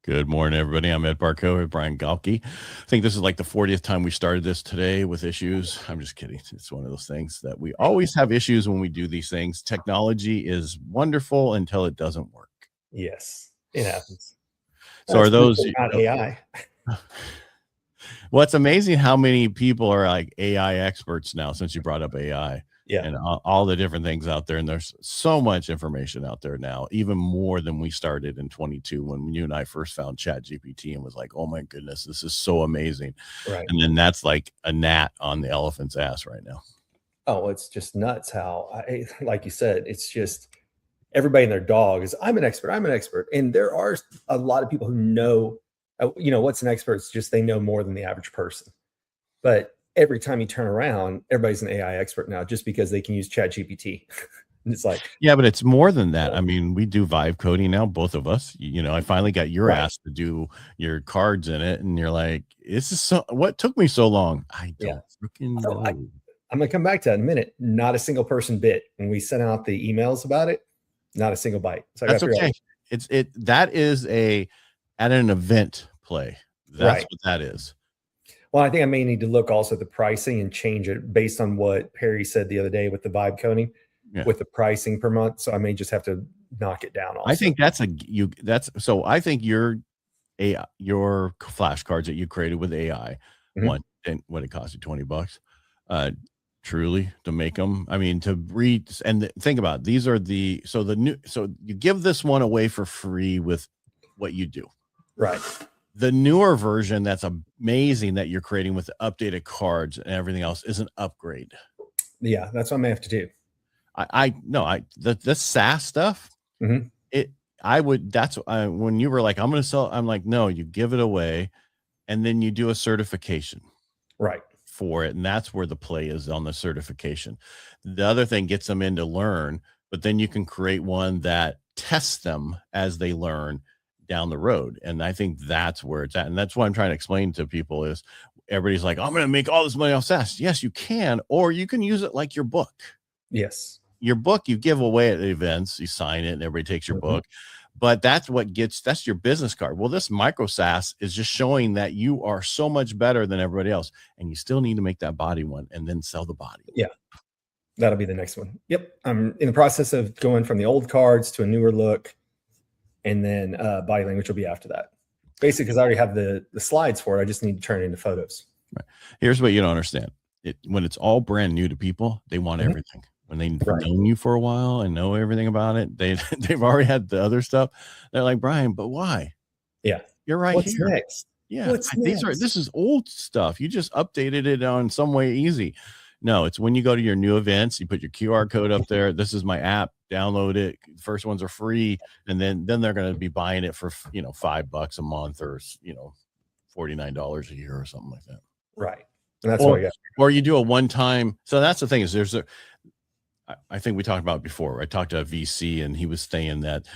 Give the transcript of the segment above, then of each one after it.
Good morning, everybody. I'm Ed Parcaut with Brian Galke. I think this is like the 40th time we started this today with issues. I'm just kidding. It's one of those things that we always have issues when we do these things. Technology is wonderful until it doesn't work. Yes, it happens. So are those not AI? Well, it's amazing how many people are like AI experts now since you brought up AI. Yeah. And all the different things out there. And there's so much information out there now, even more than we started in 22 when you and I first found ChatGPT and was like, oh my goodness, this is so amazing. Right. And then that's like a gnat on the elephant's ass right now. Oh, it's just nuts how, like you said, it's just everybody and their dog is, I'm an expert. And there are a lot of people who know, what's an expert? It's just they know more than the average person. But every time you turn around, everybody's an AI expert now just because they can use ChatGPT. It's like, yeah, but it's more than that. I mean, we do vibe coding now, both of us. I finally got your Right. ass to do your cards in it, and you're like, this is so what took me so long. I don't freaking know. I'm gonna come back to that in a minute. Not a single person bit when we sent out the emails about it. Not a single bite. So that's okay. That is at an event play. That's what that is. Well, I think I may need to look also at the pricing and change it based on what Perry said the other day with the vibe coding, with the pricing per month. So I may just have to knock it down. Also. I think so I think your flashcards that you created with AI, one, and what it cost you $20, truly to make them. I mean, to read and think about it, these are so you give this one away for free with what you do. Right. The newer version that's amazing that you're creating with the updated cards and everything else is an upgrade. Yeah, that's what I may have to do. The SaaS stuff, when you were like, I'm going to sell, I'm like, no, you give it away and then you do a certification for it. And that's where the play is on the certification. The other thing gets them in to learn, but then you can create one that tests them as they learn down the road. And I think that's where it's at. And that's what I'm trying to explain to people is everybody's like, I'm going to make all this money off SaaS. Yes, you can, or you can use it like your book. Yes. Your book, you give away at events, you sign it and everybody takes your book, but that's your business card. Well, this micro SaaS is just showing that you are so much better than everybody else. And you still need to make that body one and then sell the body. Yeah. That'll be the next one. Yep. I'm in the process of going from the old cards to a newer look. And then body language will be after that. Basically, because I already have the slides for it. I just need to turn it into photos. Right. Here's what you don't understand. When it's all brand new to people, they want everything. When they've known you for a while and know everything about it, they've already had the other stuff. They're like, Brian, but why? Yeah. You're right. What's here. Next? Yeah. What's next? This is old stuff. You just updated it on some way easy. No, it's when you go to your new events, you put your QR code up there. This is my app. Download it. First ones are free, and then they're going to be buying it for $5 a month or $49 a year or something like that. Right, and that's what or you do a one-time. So that's the thing is I think we talked about it before. I talked to a VC, and he was saying that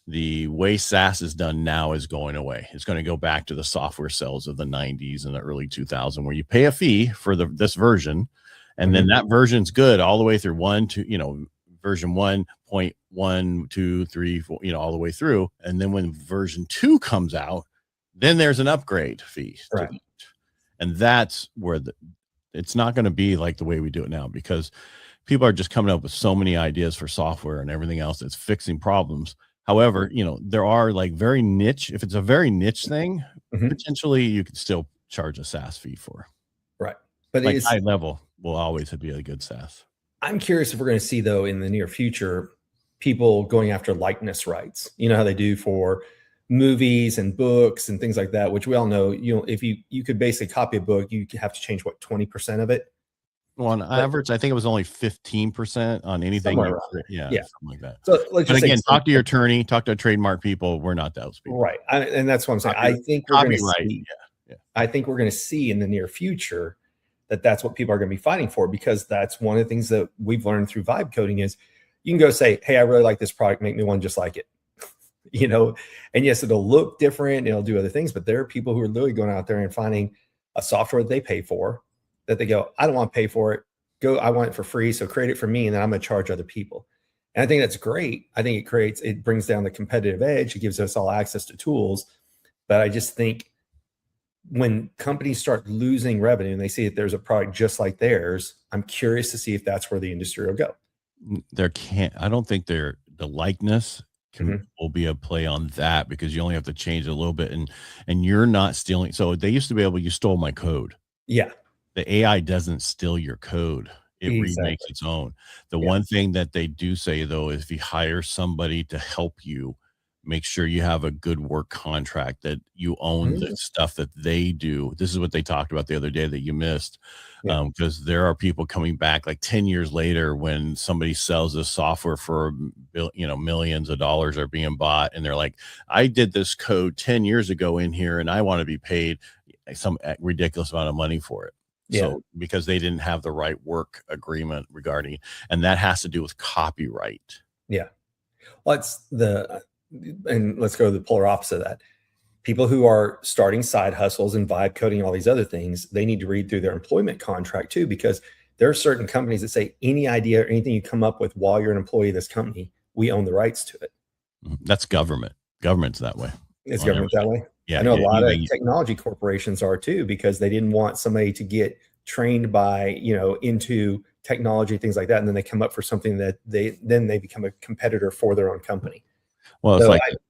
the way SaaS is done now is going away. It's going to go back to the software sales of the 90s and the early 2000s, where you pay a fee for this version. And then that version's good all the way through version 1.1, 2, 3, 4, all the way through. And then when version 2 comes out, then there's an upgrade fee. Right. And that's where it's not going to be like the way we do it now, because people are just coming up with so many ideas for software and everything else that's fixing problems. However, there are like very niche. If it's a very niche thing, potentially you could still charge a SaaS fee for. Right. But like high level will always be a good SaaS. I'm curious if we're going to see, though, in the near future, people going after likeness rights. You know how they do for movies and books and things like that, which we all know, if you could basically copy a book, you have to change 20% of it. Well, on average, I think it was only 15% on anything. Yeah, something like that. So but again, talk to your attorney, talk to trademark people. We're not those people. Right. And that's what I'm saying. I think we're going to see, I think we're going to see in the near future that's what people are going to be fighting for, because that's one of the things that we've learned through vibe coding is you can go say, hey, I really like this product. Make me one just like it, and yes, it'll look different. It'll do other things, but there are people who are literally going out there and finding a software that they pay for that they go, I don't want to pay for it. I want it for free. So create it for me. And then I'm going to charge other people. And I think that's great. I think it brings down the competitive edge. It gives us all access to tools. But I just think when companies start losing revenue and they see that there's a product just like theirs, I'm curious to see if that's where the industry will go. I don't think the likeness will be a play on that, because you only have to change it a little bit, and you're not stealing. So they used to be able, you stole my code. Yeah. The AI doesn't steal your code. It remakes its own. The one thing that they do say, though, is if you hire somebody to help you, make sure you have a good work contract, that you own the stuff that they do. This is what they talked about the other day that you missed, because there are people coming back like 10 years later when somebody sells this software for, millions of dollars are being bought, and they're like, I did this code 10 years ago in here, and I want to be paid some ridiculous amount of money for it. So because they didn't have the right work agreement regarding, and that has to do with copyright. Yeah. Well, and let's go to the polar opposite of that. People who are starting side hustles and vibe coding, all these other things, they need to read through their employment contract too, because there are certain companies that say any idea or anything you come up with while you're an employee of this company, we own the rights to it. That's government. Government's that way. Is government that way? Yeah, I know a lot of technology corporations are too, because they didn't want somebody to get trained by, into technology, things like that. And then they come up for something that they become a competitor for their own company. Well, it's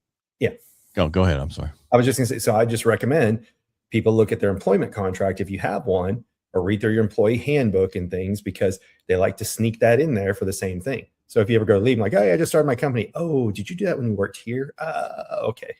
Go ahead. I'm sorry. I was just going to say, so I just recommend people look at their employment contract if you have one, or read through your employee handbook and things, because they like to sneak that in there for the same thing. So if you ever go to leave, like, oh, yeah, I just started my company. Oh, did you do that when you worked here? Okay.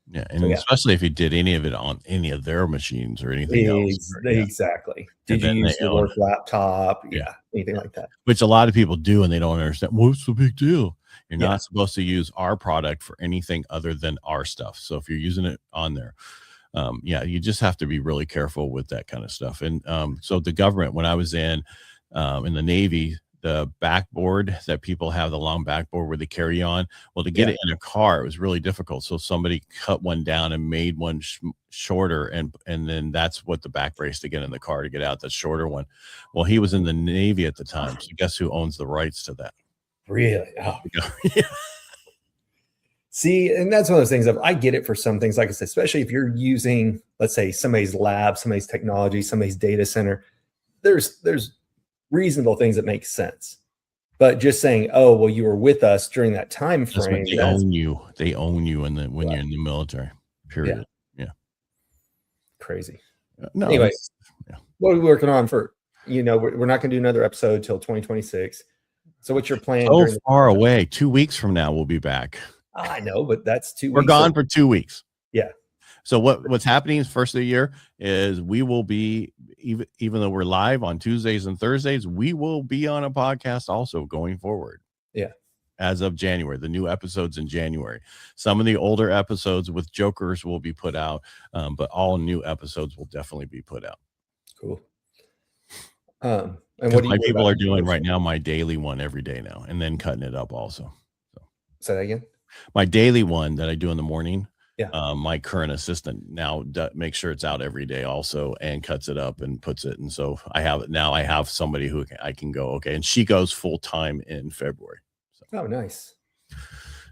Yeah, and especially if you did any of it on any of their machines or anything else. Exactly. Did you use the work laptop? Yeah, anything like that. Which a lot of people do, and they don't understand. What's the big deal? You're not supposed to use our product for anything other than our stuff. So if you're using it on there, you just have to be really careful with that kind of stuff. And so the government, when I was in the Navy, the backboard that people have, the long backboard where they carry on, well, to get it in a car, it was really difficult. So somebody cut one down and made one shorter, and then that's what the back brace to get in the car to get out, the shorter one. Well, he was in the Navy at the time, so guess who owns the rights to that? Really? Oh. See, and that's one of those things I get it for some things, like I said, especially if you're using, let's say, somebody's lab, somebody's technology, somebody's data center. There's reasonable things that make sense, but just saying, oh, well, you were with us during that time frame. They own you. They own you when you're in the military. Period. Yeah. Crazy. No. Anyway, what are we working on for? We're not going to do another episode till 2026. So what's your plan? So far away. 2 weeks from now, we'll be back. I know, but that's 2 weeks. We're gone for 2 weeks. Yeah. So what's happening is, first of the year is we will be, even though we're live on Tuesdays and Thursdays, we will be on a podcast also going forward. Yeah. As of January, the new episodes in January. Some of the older episodes with jokers will be put out, but all new episodes will definitely be put out. Cool. And what my people are doing right now, my daily one every day now, and then cutting it up also. So. Say that again. My daily one that I do in the morning. Yeah. My current assistant now makes sure it's out every day also, and cuts it up and puts it. And so I have somebody who I can go, okay. And she goes full time in February. So. Oh, nice.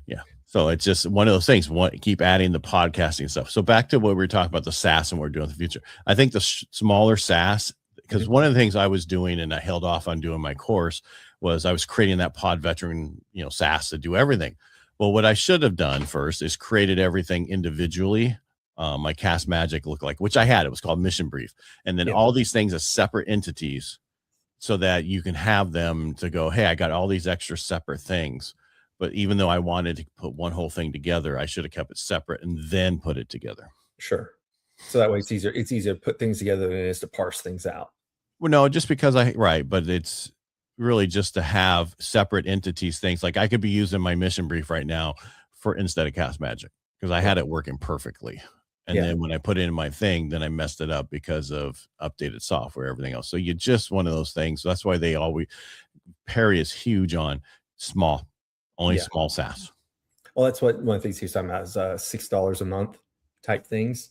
Yeah. So it's just one of those things. Keep adding the podcasting stuff. So back to what we were talking about, the SaaS and what we're doing in the future. I think the smaller SaaS, because one of the things I was doing, and I held off on doing my course, was I was creating that pod veteran, SaaS to do everything. Well, what I should have done first is created everything individually. My Cast Magic looked like, which I had, it was called Mission Brief. And then all these things as separate entities, so that you can have them to go, hey, I got all these extra separate things. But even though I wanted to put one whole thing together, I should have kept it separate and then put it together. Sure. So that way it's easier to put things together than it is to parse things out. Well, no, just because but it's really just to have separate entities, things like I could be using my Mission Brief right now instead of Cast Magic, because I had it working perfectly. And then when I put it in my thing, then I messed it up because of updated software, everything else. So you just one of those things. So that's why Perry is huge on small SaaS. Well, that's what one of the things he was talking about is $6 a month type things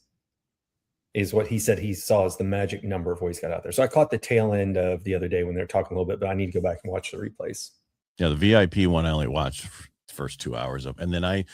is what he said he saw as the magic number of what he's got out there. So I caught the tail end of the other day when they were talking a little bit, but I need to go back and watch the replays. Yeah, the VIP one I only watched the first 2 hours of, and then I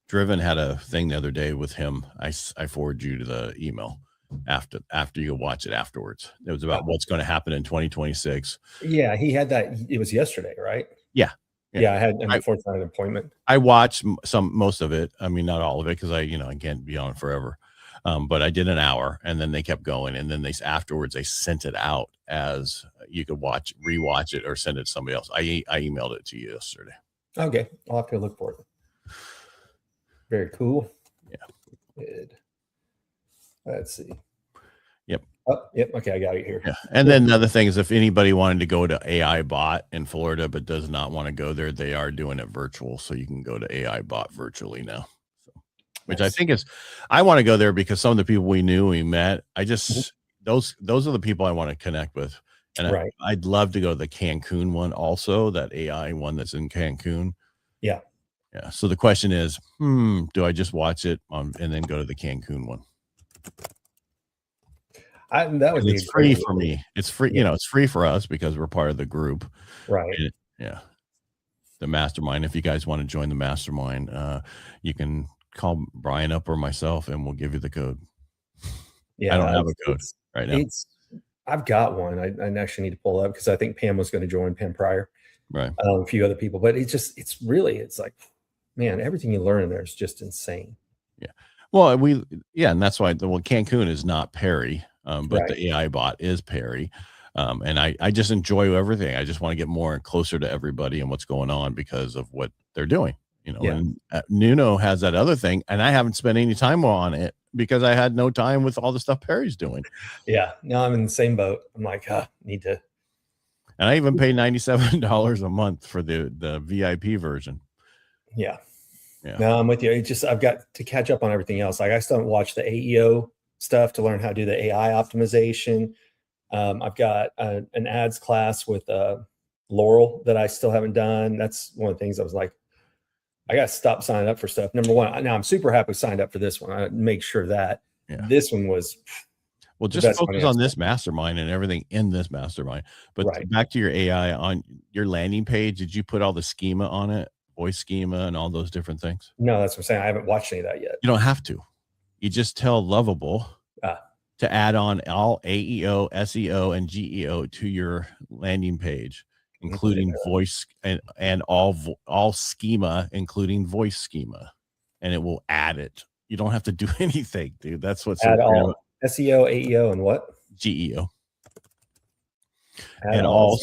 Driven had a thing the other day with him. I forward you to the email after you watch it afterwards. It was about what's going to happen in 2026. Yeah, he had that. It was yesterday, right? Yeah. I had unfortunately an appointment. I watched most of it. I mean, not all of it, because I can't be on forever. But I did an hour, and then they kept going, and then afterwards they sent it out as you could rewatch it, or send it to somebody else. I emailed it to you yesterday. Okay, I'll have to look for it. Very cool. Yeah. Good. Let's see. Yep. Oh, yep. Okay, I got it here. Yeah. And then the other thing is, if anybody wanted to go to AI Bot in Florida but does not want to go there, they are doing it virtual, so you can go to AI Bot virtually now. So, which I think I want to go there because some of the people we met, those are the people I want to connect with. And I'd love to go to the Cancun one also, that AI one that's in Cancun. Yeah. Yeah. So the question is, do I just watch it and then go to the Cancun one? That would be free for me. It's free, it's free for us because we're part of the group. Right. Yeah. The mastermind. If you guys want to join the mastermind, you can call Brian up or myself and we'll give you the code. Yeah. I don't have a code right now. I've got one. I actually need to pull up because I think Pam was going to join, Pam Pryor. Right. A few other people, but it's like, man, everything you learn in there is just insane. Yeah. Well, and that's why Cancun is not Perry, but the AI Bot is Perry. And I just enjoy everything. I just want to get more and closer to everybody and what's going on because of what they're doing, and Nuno has that other thing, and I haven't spent any time on it because I had no time with all the stuff Perry's doing. Yeah. No, I'm in the same boat. I'm like, need to. And I even pay $97 a month for the VIP version. Yeah. No, I'm with you. I've got to catch up on everything else. Like I still haven't watched the AEO stuff to learn how to do the AI optimization. I've got an ads class with Laurel that I still haven't done. That's one of the things I was like, I got to stop signing up for stuff. Number one, now I'm super happy signed up for this one. I make sure that this one was. Well, just focus on this mastermind and everything in this mastermind. But back to your AI on your landing page, did you put all the schema on it? Voice schema and all those different things? No, that's what I'm saying. I haven't watched any of that yet. You don't have to. You just tell Lovable to add on all AEO, SEO, and GEO to your landing page, including voice and all schema, including voice schema, and it will add it. You don't have to do anything, dude. That's what's add all SEO, AEO, and what? GEO. And all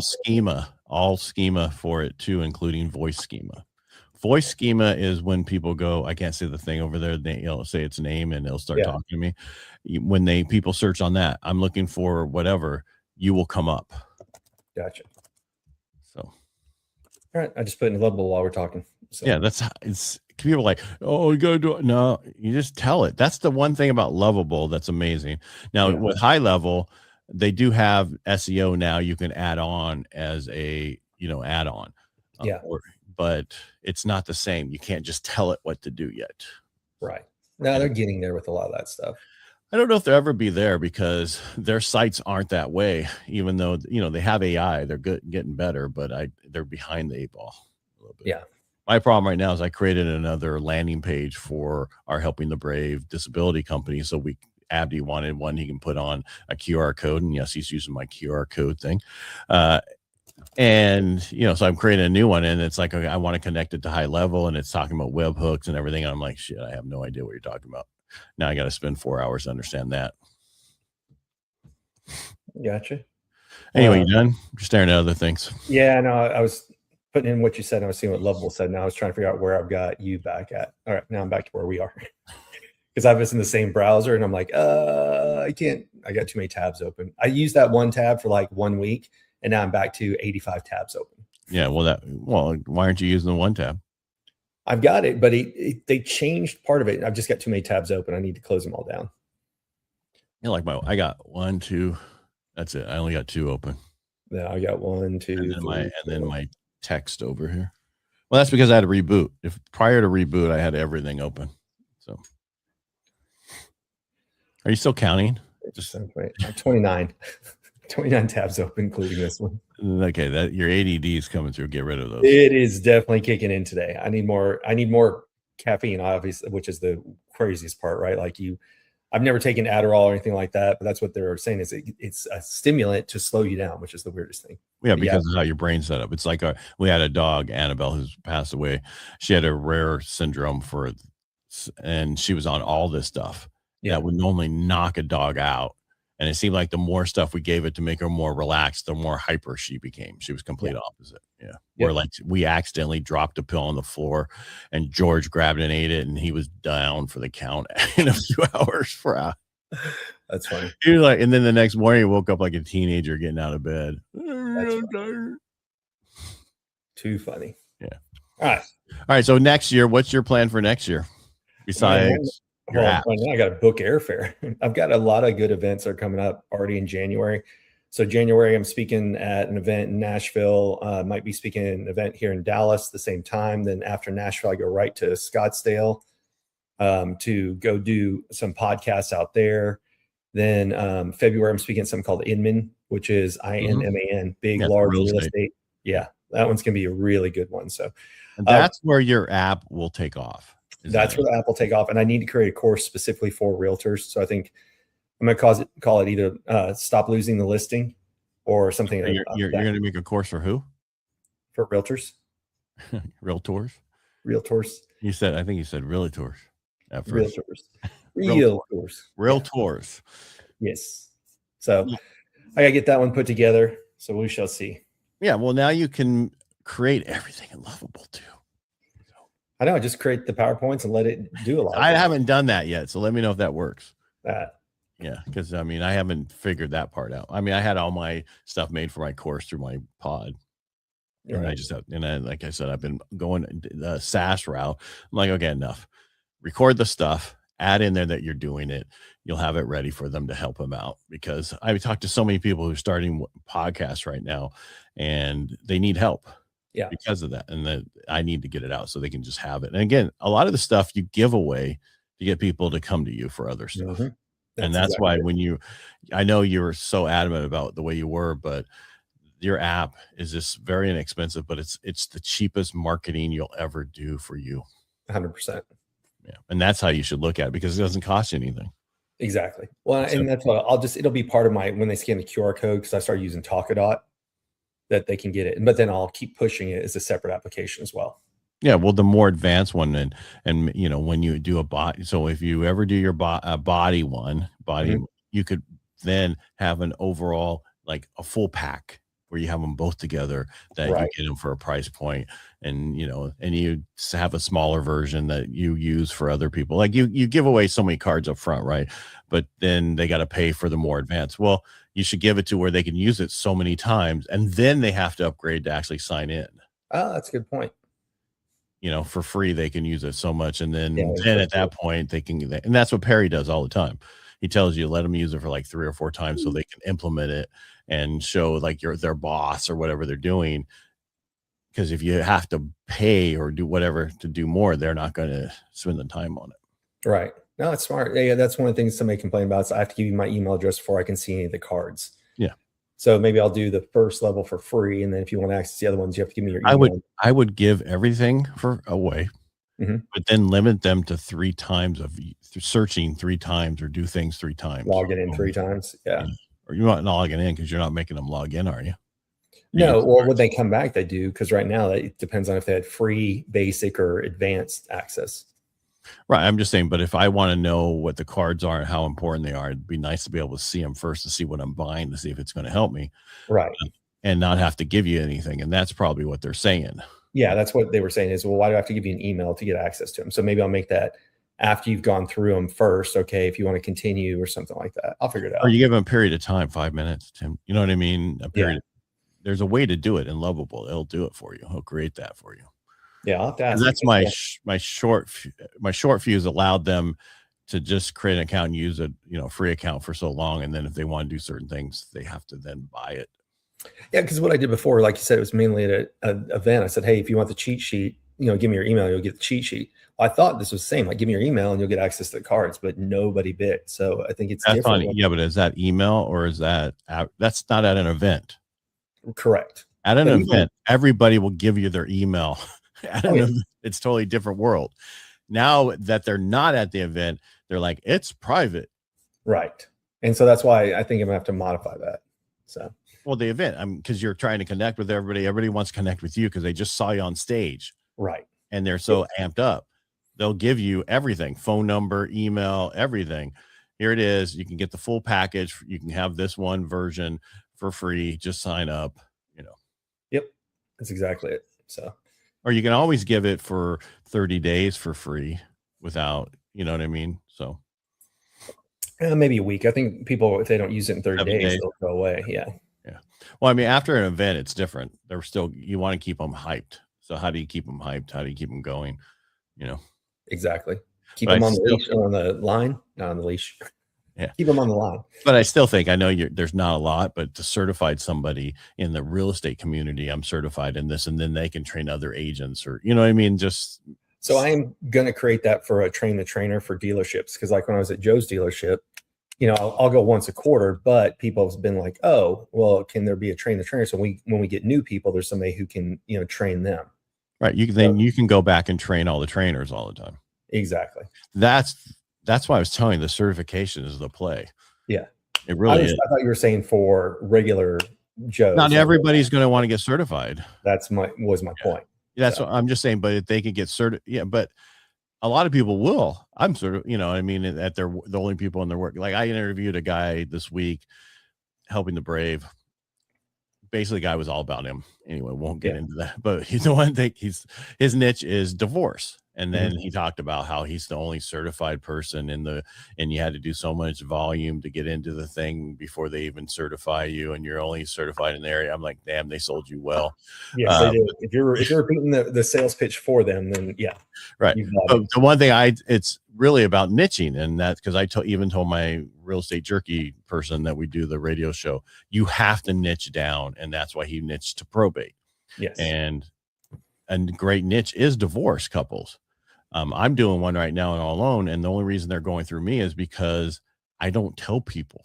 schema. All schema for it too, including voice schema. Voice schema is when people go, I can't say the thing over there. They'll say its name and they'll start talking to me. When people search on that, I'm looking for whatever, you will come up. Gotcha. So, all right. I just put in Lovable while we're talking. So. Yeah, it's people are like, oh, you gotta do it. No, you just tell it. That's the one thing about Lovable that's amazing. Now with High Level, they do have SEO now you can add on as a add-on. But it's not the same. You can't just tell it what to do yet. Right. No, they're getting there with a lot of that stuff. I don't know if they'll ever be there because their sites aren't that way, even though they have AI. They're getting better, but they're behind the 8 ball a little bit. Yeah. My problem right now is I created another landing page for our Helping the Brave disability company. So Abdi wanted one he can put on a QR code, and yes, he's using my QR code thing. And so I'm creating a new one, and it's like, okay, I want to connect it to High Level, and it's talking about webhooks and everything. And I'm like, shit, I have no idea what you're talking about. Now I got to spend 4 hours to understand that. Gotcha. Anyway, you done? You're staring at other things. Yeah, no, I was putting in what you said, and I was seeing what Lovable said. Now I was trying to figure out where I've got you back at. All right, now I'm back to where we are. Because I was in the same browser, and I'm like, I can't. I got too many tabs open. I used that one tab for like 1 week, and now I'm back to 85 tabs open. Yeah, well, why aren't you using the one tab? I've got it, but they changed part of it. I've just got too many tabs open. I need to close them all down. I got 1, 2. That's it. I only got 2 open. Yeah, I got 1, 2. And then my text over here. Well, that's because I had to reboot. If prior to reboot, I had everything open. So, are you still counting? Just 29. 29 tabs open, including this one. Okay, that your ADD is coming through. Get rid of those. It is definitely kicking in today. I need more caffeine, obviously, which is the craziest part, right? Like I've never taken Adderall or anything like that, but that's what they're saying is it's a stimulant to slow you down, which is the weirdest thing. Yeah, because of how your brain's set up. It's like we had a dog, Annabelle, who's passed away. She had a rare syndrome and she was on all this stuff that would normally knock a dog out. And it seemed like the more stuff we gave it to make her more relaxed, the more hyper she became. She was complete opposite. Yeah. Where like we accidentally dropped a pill on the floor and George grabbed it and ate it and he was down for the count in a few hours for a That's funny. He was like, and then the next morning he woke up like a teenager getting out of bed. Too funny. Yeah. All right. So next year, what's your plan for next year? Besides I got to book airfare. I've got a lot of good events that are coming up already in January. So January, I'm speaking at an event in Nashville. Might be speaking at an event here in Dallas at the same time. Then after Nashville, I go right to Scottsdale to go do some podcasts out there. Then February, I'm speaking at something called Inman, which is INMAN, big, large real estate. Yeah, that one's going to be a really good one. So that's where your app will take off. That's where the app will take off. And I need to create a course specifically for realtors. So I think I'm going to call it either Stop Losing the Listing or something. You're going to make a course for who? For realtors. Realtors? Realtors. I think you said realtors at first. Realtors. Yes. So I got to get that one put together. So we shall see. Yeah. Well, now you can create everything in Lovable too. I know. Just create the PowerPoints and let it do a lot. I haven't done that yet. So let me know if that works. Yeah. Because I mean, I haven't figured that part out. I mean, I had all my stuff made for my course through my pod. And like I said, I've been going the SaaS route. I'm like, okay, enough. Record the stuff, add in there that you're doing it. You'll have it ready for them to help them out. Because I've talked to so many people who are starting podcasts right now and they need help. Yeah, because of that. And that I need to get it out so they can just have it. And again, a lot of the stuff you give away to get people to come to you for other stuff. And that's why I know you were so adamant about the way you were, but your app is just very inexpensive, but it's the cheapest marketing you'll ever do for you. 100%. Yeah. And that's how you should look at it because it doesn't cost you anything. Exactly. Well, and that's what it'll be part of when they scan the QR code, because I started using Talkadot, that they can get it. But then I'll keep pushing it as a separate application as well. Yeah. Well, the more advanced one and you know, when you do a body, so if you ever do your body, you could then have an overall, like a full pack where you have them both together that you get them for a price point. And, you know, and you have a smaller version that you use for other people. Like you give away so many cards up front, right? But then they got to pay for the more advanced. Well, you should give it to where they can use it so many times, and then they have to upgrade to actually sign in. Oh, that's a good point. You know, for free, they can use it so much. And then at that point they can, and that's what Perry does all the time. He tells you, let them use it for like 3 or 4 times so they can implement it and show like their boss or whatever they're doing. Because if you have to pay or do whatever to do more, they're not going to spend the time on it. Right. No, that's smart. Yeah, that's one of the things somebody complained about. So I have to give you my email address before I can see any of the cards. Yeah. So maybe I'll do the first level for free, and then if you want to access the other ones, you have to give me your email. I would give everything for away, but then limit them to 3 times of searching 3 times or do things 3 times. Log it in 3 times. Yeah. Or you're not logging in because you're not making them log in, are you? No, or when they come back, they do, because right now it depends on if they had free, basic, or advanced access. Right. I'm just saying, but if I want to know what the cards are and how important they are, it'd be nice to be able to see them first to see what I'm buying, to see if it's going to help me. Right. And not have to give you anything. And that's probably what they're saying. Yeah, that's what they were saying is, well, why do I have to give you an email to get access to them? So maybe I'll make that after you've gone through them first. Okay, if you want to continue or something like that, I'll figure it out. Or you give them a period of time, 5 minutes, Tim. You know what I mean? A period. Yeah. There's a way to do it in Lovable. It'll do it for you. He'll create that for you. Yeah, I'll have to ask. That's my short fuse allowed them to just create an account and use a free account for so long, and then if they want to do certain things, they have to then buy it. Yeah, because what I did before, like you said, it was mainly at an event. I said, hey, if you want the cheat sheet, give me your email, you'll get the cheat sheet. Well, I thought this was the same, like give me your email and you'll get access to the cards, but nobody bid. So I think it's different. Yeah, but is that email or is that's not at an event? Correct. At an event, everybody will give you their email. At an event, it's totally different world. Now that they're not at the event, they're like, it's private. Right. And so that's why I think I'm gonna have to modify that. So, well, the event, because you're trying to connect with everybody. Everybody wants to connect with you because they just saw you on stage. Right. And they're so amped up. They'll give you everything, phone number, email, everything. Here it is. You can get the full package. You can have this one version for free. Just sign up, Yep. That's exactly it. So, or you can always give it for 30 days for free without, you know what I mean? So maybe a week. I think people, if they don't use it in 30 days, they'll go away. Yeah. Yeah. Well, I mean, after an event, it's different. They're still, you want to keep them hyped. So how do you keep them hyped? How do you keep them going? Exactly. Keep them on the leash, on the line, not on the leash. Yeah. Keep them on the line. But I still think, I know there's not a lot, but to certified somebody in the real estate community, I'm certified in this, and then they can train other agents, or, you know what I mean? Just. So I am going to create that for a train the trainer for dealerships. Cause like when I was at Joe's dealership, I'll go once a quarter, but people have been like, oh, well, can there be a train the trainer? So when we get new people, there's somebody who can, train them. Right. You can go back and train all the trainers all the time. Exactly. That's why I was telling you the certification is the play. Yeah. It really is. I thought you were saying for regular Joe. Not everybody's going to want to get certified. Was my point. That's what I'm just saying. But if they can get certified, yeah, but a lot of people will. I'm sort of, I mean, that they're the only people in their work. Like I interviewed a guy this week, helping the brave. Basically, the guy was all about him. Anyway, won't get into that. But he's the one thing. His niche is divorce. And then he talked about how he's the only certified person and you had to do so much volume to get into the thing before they even certify you, and you're only certified in the area. I'm like, damn, they sold you well. Yes, they did. If you're repeating the sales pitch for them, then yeah, right. But the one thing it's really about niching, and that's because I even told my real estate jerky person that we do the radio show, you have to niche down, and that's why he niched to probate. Yes, and a great niche is divorce couples. I'm doing one right now and all alone. And the only reason they're going through me is because I don't tell people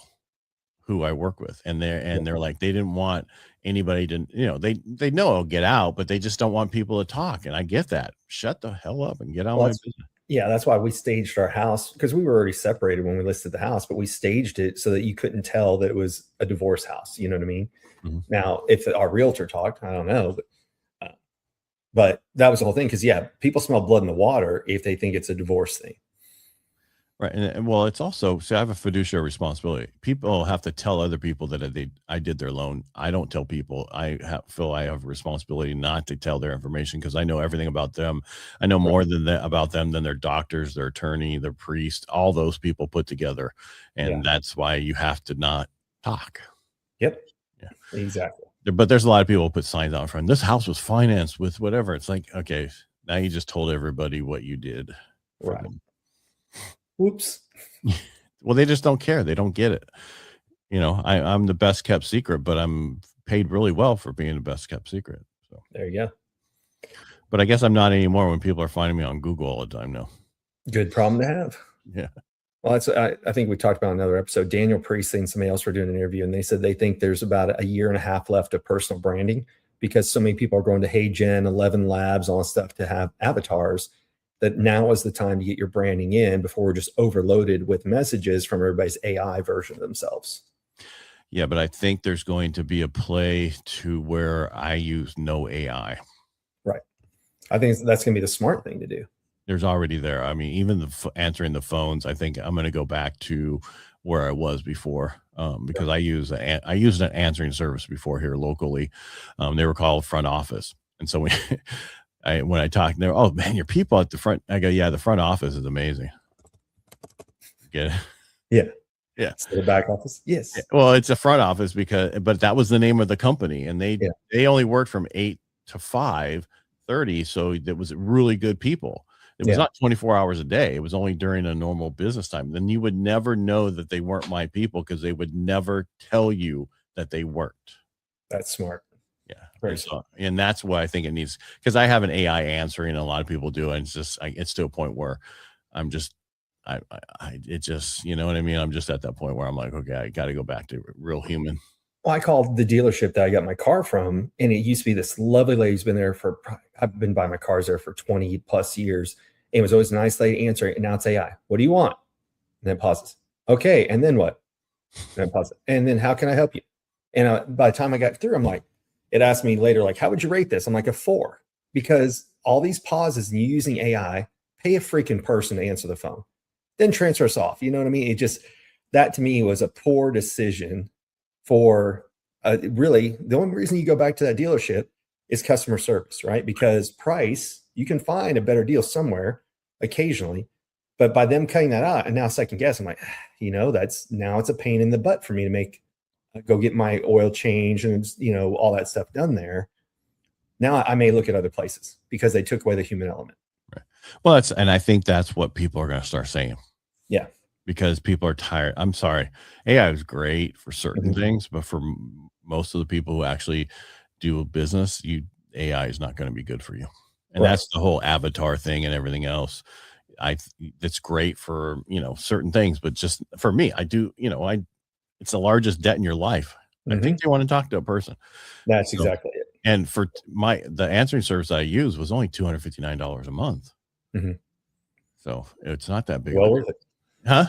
who I work with. And they're like, they didn't want anybody to, they know it'll get out, but they just don't want people to talk. And I get that. Shut the hell up and get on my business. Yeah, that's why we staged our house, because we were already separated when we listed the house, but we staged it so that you couldn't tell that it was a divorce house. You know what I mean? Mm-hmm. Now, if our realtor talked, I don't know, but that was the whole thing. Because people smell blood in the water if they think it's a divorce thing. Right. And well, it's also, I have a fiduciary responsibility. People have to tell other people that I did their loan. I don't tell people. I feel I have a responsibility not to tell their information, because I know everything about them. I know more about them than their doctors, their attorney, their priest, all those people put together. And that's why you have to not talk. Yep. Yeah, exactly. But there's a lot of people who put signs out front. This house was financed with whatever. It's like, okay, now you just told everybody what you did. Right. Oops. Well, they just don't care. They don't get it. I'm the best kept secret, but I'm paid really well for being the best kept secret. So there you go. But I guess I'm not anymore when people are finding me on Google all the time now. Good problem to have. Yeah. Well, I think we talked about another episode. Daniel Priest and somebody else were doing an interview, and they said they think there's about a year and a half left of personal branding, because so many people are going to HeyGen, 11 Labs, all that stuff to have avatars, that now is the time to get your branding in before we're just overloaded with messages from everybody's AI version of themselves. Yeah, but I think there's going to be a play to where I use no AI. Right. I think that's going to be the smart thing to do. There's already there. I mean, even answering the phones, I think I'm going to go back to where I was before, because I used an answering service before here locally. They were called front office. And so when I talked, they're, oh man, your people at the front. I go, yeah, the front office is amazing. Get it? Yeah. Yeah. So the back office. Yes. Well, it's a front office but that was the name of the company, and they only worked from 8 to 5:30. So it was really good people. It was not 24 hours a day. It was only during a normal business time. Then you would never know that they weren't my people, because they would never tell you that they weren't. That's smart. Yeah. And that's why I think it needs, because I have an AI answering, and a lot of people do. And it's to a point where I'm just, it just, you know what I mean? I'm just at that point where I'm like, okay, I got to go back to real human. Well, I called the dealership that I got my car from, and it used to be this lovely lady who's been there I've been buying my cars there for 20 plus years. it was always a nice lady answering. And now it's AI. What do you want? And then pauses. Okay. And then what? And then pause it. And then how can I help you? And by the time I got through, I'm like, it asked me later, like, how would you rate this? I'm like a 4, because all these pauses and you using AI, pay a freaking person to answer the phone, then transfer us off. You know what I mean? It just, that to me was a poor decision for really the only reason you go back to that dealership is customer service, right? Because price, you can find a better deal somewhere occasionally, but by them cutting that out and now second guess, I'm like, you know, that's now it's a pain in the butt for me to make, go get my oil change and, you know, all that stuff done there. Now I may look at other places because they took away the human element. Right. Well, and I think that's what people are going to start saying. Yeah. Because people are tired. I'm sorry. AI is great for certain things, but for most of the people who actually do a business, AI is not going to be good for you. And that's the whole avatar thing and everything else. It's great for, you know, certain things, but just for me, it's the largest debt in your life. I think you want to talk to a person. That's exactly it. And for the answering service I use was only $259 a month. So it's not that big. Well worth it. Huh?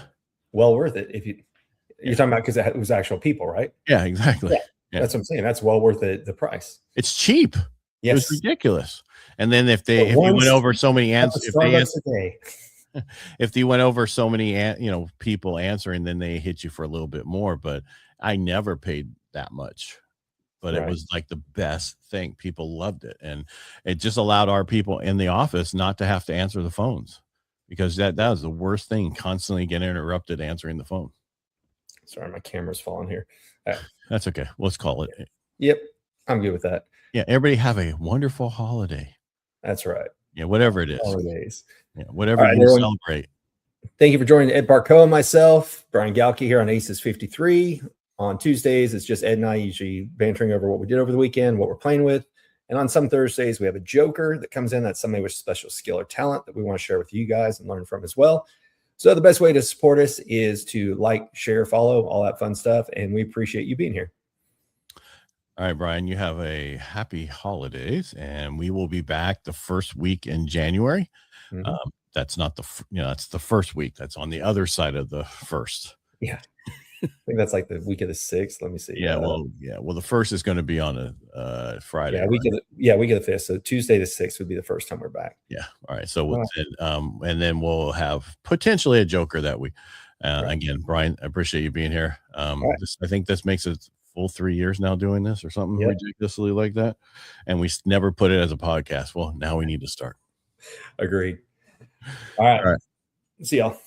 Well worth it. If you're talking about, because it was actual people, right? Yeah, exactly. Yeah. That's what I'm saying. That's well worth the price. It's cheap. Yes. It was ridiculous. And then if you went over so many answers, if you went over so many, people answering, then they hit you for a little bit more. But I never paid that much. But it was like the best thing. People loved it. And it just allowed our people in the office not to have to answer the phones, because that was the worst thing, constantly getting interrupted answering the phone. Sorry, my camera's falling here. That's okay. Let's call it. Yep. I'm good with that. Yeah. Everybody have a wonderful holiday. That's right. Yeah. Whatever it is. Holidays. Yeah. Whatever you celebrate. Thank you for joining Ed Parcaut and myself, Brian Galke, here on ACES53. On Tuesdays, it's just Ed and I usually bantering over what we did over the weekend, what we're playing with. And on some Thursdays, we have a joker that comes in. That's somebody with special skill or talent that we want to share with you guys and learn from as well. So the best way to support us is to like, share, follow, all that fun stuff. And we appreciate you being here. All right, Brian, you have a happy holidays, and we will be back the first week in January. That's not that's the first week. That's on the other side of the first. Yeah. I think that's like the week of the 6th. Let me see. Yeah. Well, the first is going to be on a Friday. Yeah. Week of the 5th. So Tuesday the 6th would be the first time we're back. Yeah. All right. So and then we'll have potentially a joker that week. Again, Brian, I appreciate you being here. I think this makes it full 3 years now doing this or something ridiculously like that. And we never put it as a podcast. Well, now we need to start. Agreed. All right. See y'all.